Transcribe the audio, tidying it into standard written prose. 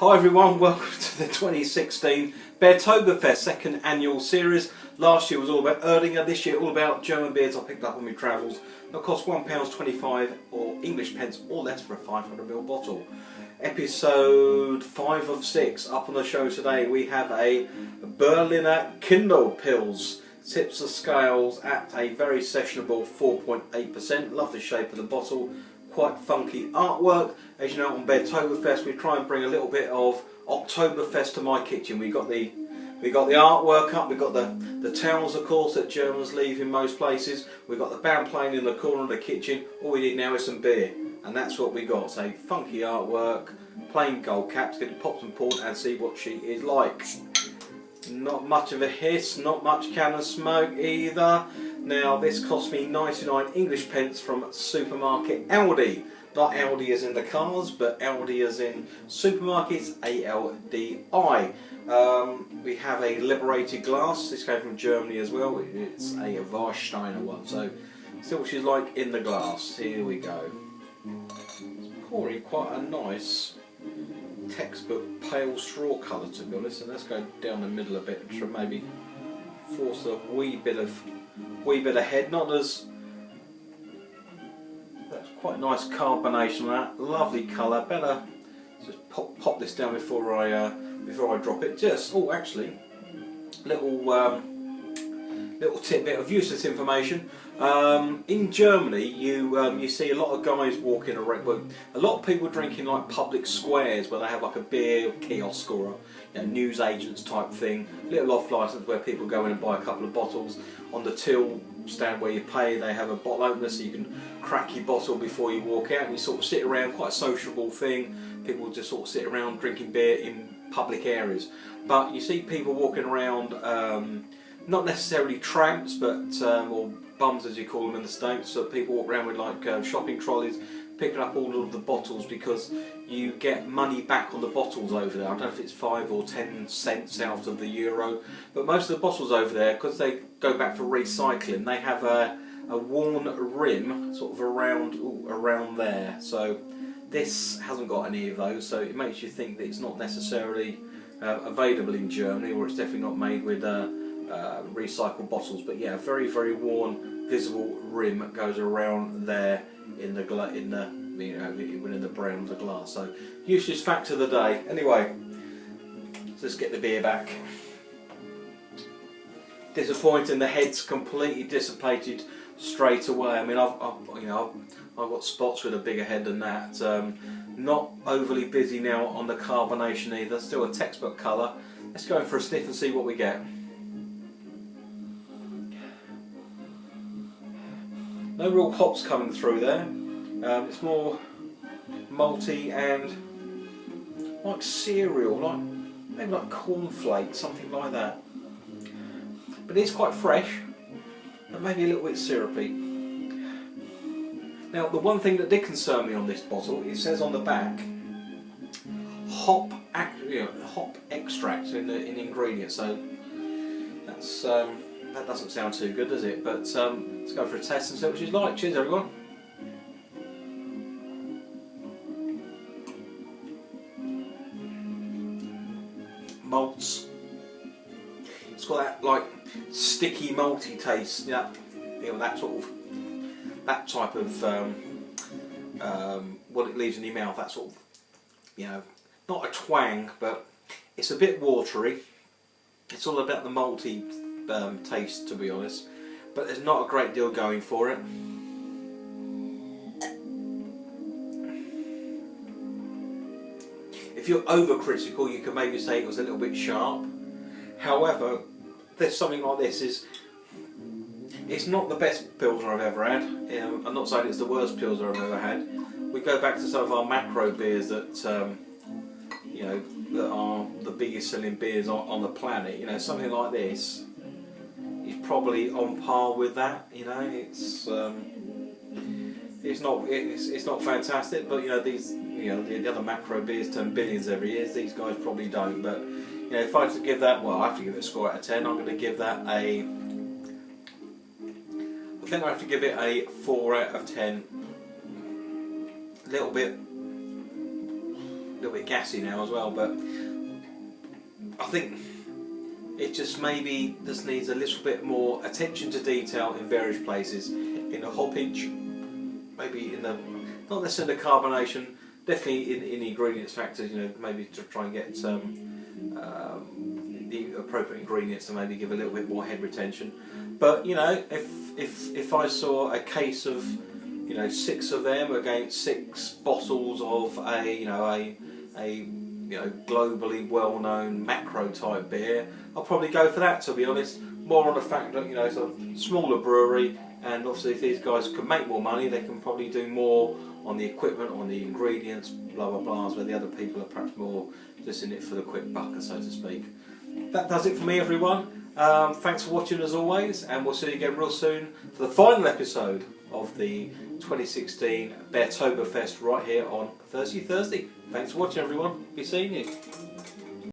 Hi everyone, welcome to the 2016 Beertoberfest second annual series. Last year was all about Erdinger, this year all about German beers I picked up on my travels. They'll cost £1.25 or English pence or less for a 500ml bottle. Episode 5 of 6. Up on the show today we have a Berliner Kindl Pils. Tips the scales at a very sessionable 4.8%. Love the shape of the bottle. Quite funky artwork. As you know, on Beertoberfest we try and bring a little bit of Oktoberfest to my kitchen. We got the artwork up, we got the towels of course that Germans leave in most places. We've got the band playing in the corner of the kitchen. All we need now is some beer, and that's what we got. So funky artwork, plain gold caps, get it popped and poured and see what she is like. Not much of a hiss, not much cannon smoke either. Now this cost me 99 English pence from supermarket Aldi. Not Aldi as in the cars, but Aldi as in supermarkets, A-L-D-I. We have a liberated glass. This came from Germany as well. It's a Warsteiner one. So see what she's like in the glass. Here we go. It's pouring quite a nice textbook pale straw colour, to be honest, and let's go down the middle a bit to maybe force a wee bit of head. Not as, that's quite nice carbonation on that, lovely colour. Better just pop this down before I drop it. Just actually little tidbit of useless information. In Germany, you see a lot of guys walking around. Well, a lot of people drinking like public squares where they have like a beer kiosk or a news agents type thing. Little off license where people go in and buy a couple of bottles. On the till stand where you pay, they have a bottle opener so you can crack your bottle before you walk out, and you sort of sit around. Quite a sociable thing. People just sort of sit around drinking beer in public areas. But you see people walking around. Not necessarily tramps, but or bums as you call them in the States. So people walk around with like shopping trolleys, picking up all of the bottles because you get money back on the bottles over there. I don't know if it's 5 or 10 cents out of the euro, but most of the bottles over there, because they go back for recycling, they have a worn rim sort of around there. So this hasn't got any of those, so it makes you think that it's not necessarily available in Germany, or it's definitely not made with recycled bottles. But yeah, very very worn, visible rim goes around there in the within the brown of the glass. So useless fact of the day. Anyway, let's get the beer back. Disappointing, the head's completely dissipated straight away. I mean, I've got spots with a bigger head than that. Not overly busy now on the carbonation either. Still a textbook colour. Let's go in for a sniff and see what we get. No real hops coming through there. It's more malty and like cereal, like maybe like cornflakes, something like that. But it's quite fresh, and maybe a little bit syrupy. Now, the one thing that did concern me on this bottle, it says on the back, hop extract in the ingredients. So that's that doesn't sound too good, does it? But let's go for a test and see what she's like. Cheers, everyone. Malts. It's got that like sticky malty taste. Yeah, that type of what it leaves in your mouth. That sort of, not a twang, but it's a bit watery. It's all about the malty taste, to be honest, but there's not a great deal going for it. If you're overcritical, you can maybe say it was a little bit sharp. However, there's something like this it's not the best Pilsner I've ever had. I'm not saying it's the worst Pilsner I've ever had. We go back to some of our macro beers that that are the biggest selling beers on the planet. Something like this is probably on par with that. It's not fantastic, but these the other macro beers turn billions every year. These guys probably don't. But if I had to give that, well, I have to give it a score out of 10. I'm going to give that I think I have to give it a 4 out of 10. A little bit little bit gassy now as well, but I think it just maybe just needs a little bit more attention to detail in various places, in the hoppage, maybe in the, not necessarily the carbonation, definitely in the ingredients factors, you know, maybe to try and get the appropriate ingredients to maybe give a little bit more head retention. But you know, if I saw a case of, you know, 6 of them against 6 bottles of a globally well-known macro type beer, I'll probably go for that, to be honest. More on the fact that, you know, it's a smaller brewery, and obviously if these guys can make more money, they can probably do more on the equipment, on the ingredients, blah blah blah, where the other people are perhaps more just in it for the quick buck, so to speak. That does it for me, everyone. Thanks for watching as always, and we'll see you again real soon for the final episode of the 2016 Beartoberfest right here on Thursday. Thanks for watching, everyone. Be seeing you.